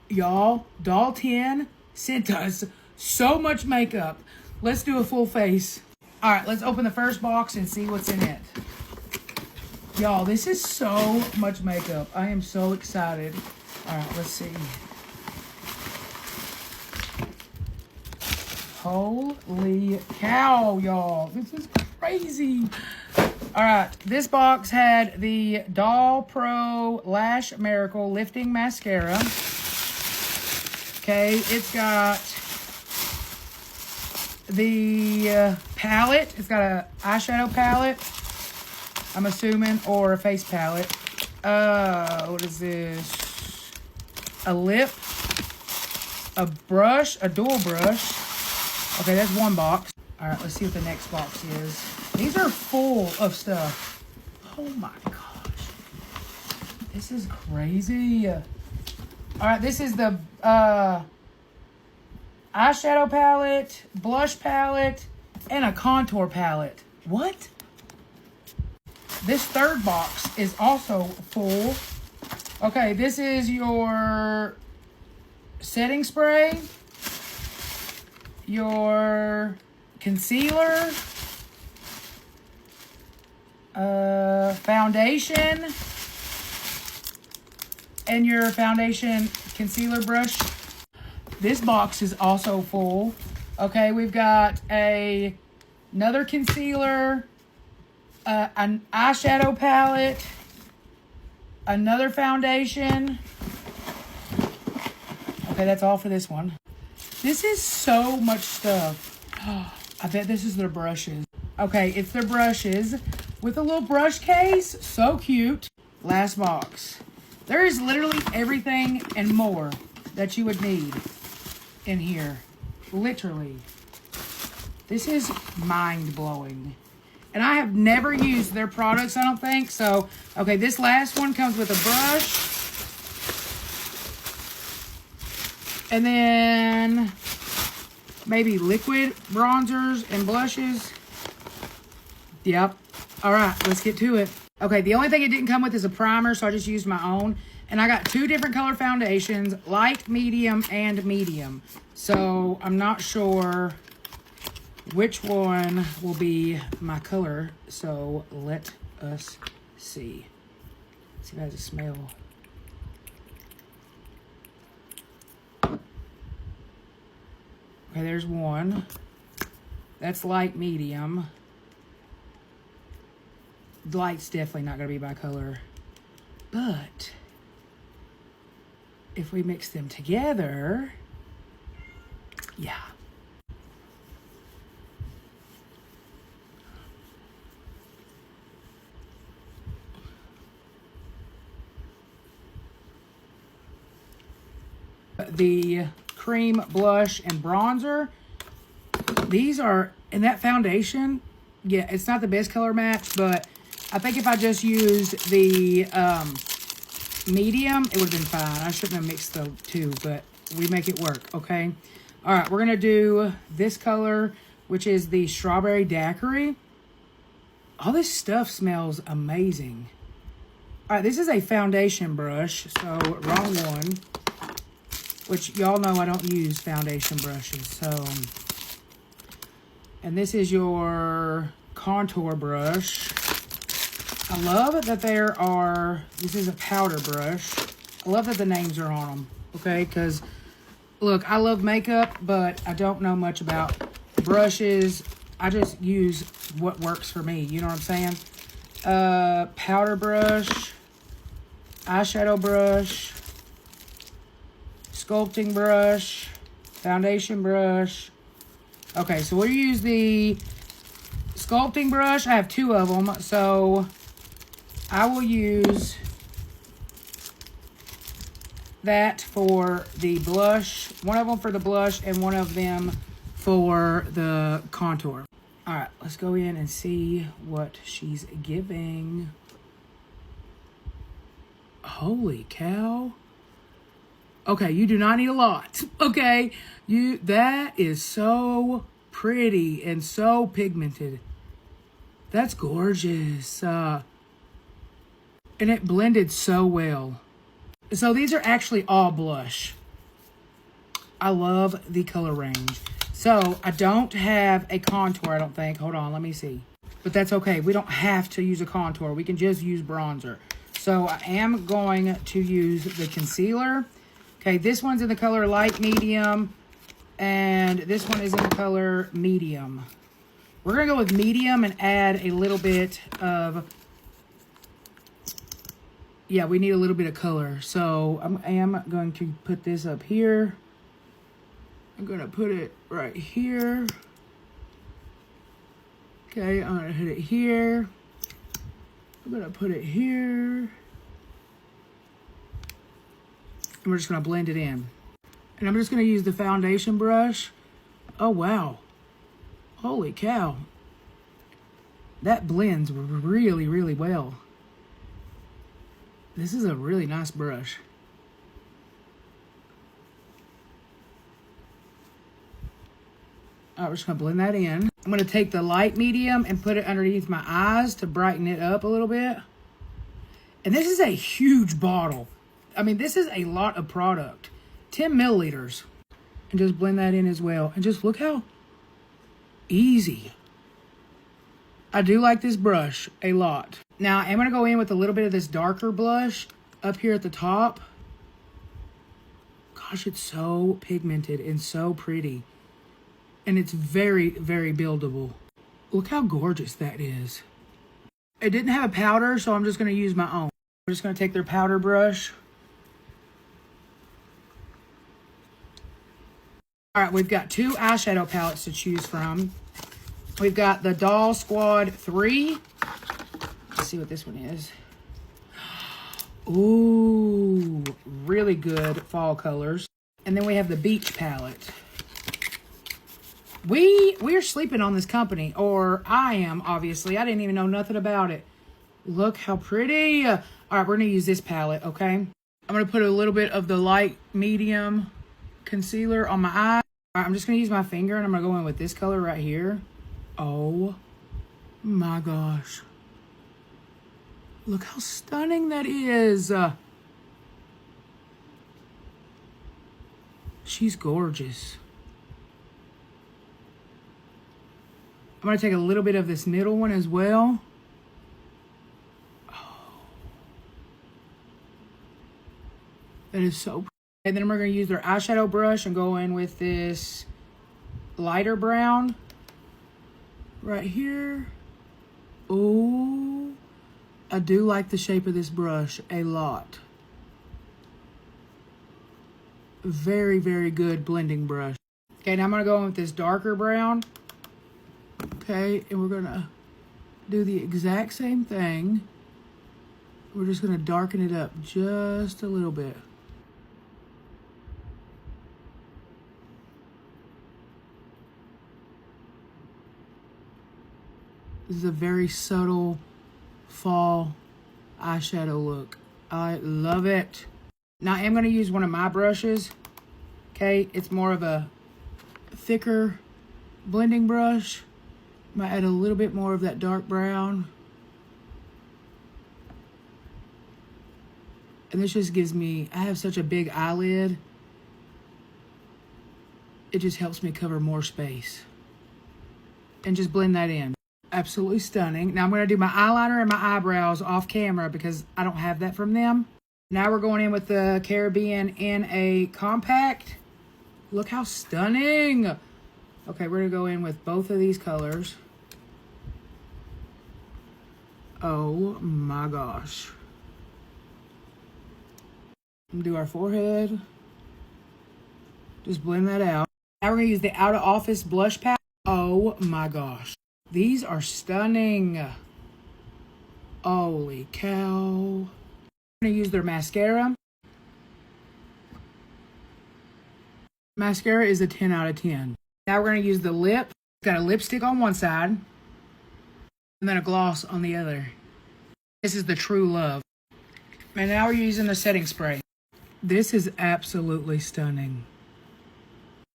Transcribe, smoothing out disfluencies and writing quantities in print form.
Y'all, Doll 10 sent us so much makeup. Let's do a full face. All right, let's open the first box and see what's in it. Y'all, this is so much makeup. I am so excited. All right, let's see. Holy cow, y'all. This is crazy. All right, this box had the Doll Pro Lash Miracle Lifting Mascara. Okay, it's got the palette. It's got a eyeshadow palette, I'm assuming, or a face palette. What is this? A lip, a brush, a dual brush. Okay, that's one box. All right, let's see what the next box is. These are full of stuff. Oh my gosh. This is crazy. All right, this is the eyeshadow palette, blush palette, and a contour palette. What? This third box is also full. Okay, this is your setting spray, your concealer, foundation, and your foundation concealer brush. This box is also full. Okay, we've got another concealer, an eyeshadow palette, another foundation. Okay, that's all for this one. This is so much stuff. I bet this is their brushes. Okay, it's their brushes with a little brush case. So cute. Last box. There is literally everything and more that you would need in here. Literally. This is mind-blowing. And I have never used their products, I don't think. So, okay, this last one comes with a brush. And then maybe liquid bronzers and blushes. Yep. All right, let's get to it. Okay, the only thing it didn't come with is a primer, so I just used my own. And I got two different color foundations, light, medium, and medium. So I'm not sure which one will be my color. So let us see. Let's see if it has a smell. Okay, there's one. That's light medium. Light's definitely not going to be my color. But if we mix them together, yeah. The cream blush and bronzer, these are, and that foundation, yeah, it's not the best color match, but I think if I just used the medium, it would have been fine. I shouldn't have mixed the two, but we make it work, okay? All right, we're gonna do this color, which is the strawberry daiquiri. All this stuff smells amazing. All right, this is a foundation brush, so wrong one. Which y'all know I don't use foundation brushes, so. And this is your contour brush. I love that there are, this is a powder brush. I love that the names are on them, okay? Because, look, I love makeup, but I don't know much about brushes. I just use what works for me, you know what I'm saying? Powder brush, eyeshadow brush, sculpting brush, foundation brush. Okay, so we'll use the sculpting brush. I have two of them, so I will use that for the blush. One of them for the blush and one of them for the contour. All right, let's go in and see what she's giving. Holy cow. Okay, you do not need a lot. Okay, that is so pretty and so pigmented. That's gorgeous. And it blended so well. So these are actually all blush. I love the color range. So I don't have a contour, I don't think. Hold on, let me see. But that's okay. We don't have to use a contour. We can just use bronzer. So I am going to use the concealer. Okay, this one's in the color light medium. And this one is in the color medium. We're going to go with medium and add a little bit of... Yeah, we need a little bit of color. So I am going to put this up here. I'm going to put it right here. Okay, I'm going to hit it here. I'm going to put it here. And we're just going to blend it in. And I'm just going to use the foundation brush. Oh, wow. Holy cow. That blends really, really well. This is a really nice brush. All right, we're just going to blend that in. I'm going to take the light medium and put it underneath my eyes to brighten it up a little bit. And this is a huge bottle. I mean, this is a lot of product. 10 milliliters. And just blend that in as well. And just look how easy. I do like this brush a lot. Now, I'm going to go in with a little bit of this darker blush up here at the top. Gosh, it's so pigmented and so pretty. And it's very, very buildable. Look how gorgeous that is. It didn't have a powder, so I'm just going to use my own. I'm just going to take their powder brush. All right, we've got 2 eyeshadow palettes to choose from. We've got the Doll Squad 3. Let's see what this one is. Ooh, really good fall colors. And then we have the Beach palette. We're sleeping on this company, or I am, obviously. I didn't even know nothing about it. Look how pretty. All right, we're going to use this palette, okay? I'm going to put a little bit of the light medium concealer on my eye. All right, I'm just going to use my finger, and I'm going to go in with this color right here. Oh, my gosh. Look how stunning that is. She's gorgeous. I'm going to take a little bit of this middle one as well. Oh. That is so pretty. And then we're going to use their eyeshadow brush and go in with this lighter brown right here. Oh, I do like the shape of this brush a lot. Very, very good blending brush. Okay, now I'm going to go in with this darker brown. Okay, and we're going to do the exact same thing. We're just going to darken it up just a little bit. This is a very subtle fall eyeshadow look. I love it. Now I am going to use one of my brushes. Okay, it's more of a thicker blending brush. Might add a little bit more of that dark brown. And this just gives me, I have such a big eyelid. It just helps me cover more space. And just blend that in. Absolutely stunning. Now I'm going to do my eyeliner and my eyebrows off camera because I don't have that from them. Now we're going in with the Caribbean in a compact. Look how stunning. Okay, we're going to go in with both of these colors. Oh my gosh. Do our forehead. Just blend that out. Now we're going to use the Out of Office blush palette. Oh my gosh. These are stunning. Holy cow. I'm going to use their mascara. Mascara is a 10 out of 10. Now we're going to use the lip. Got a lipstick on one side. And then a gloss on the other. This is the True Love. And now we're using the setting spray. This is absolutely stunning.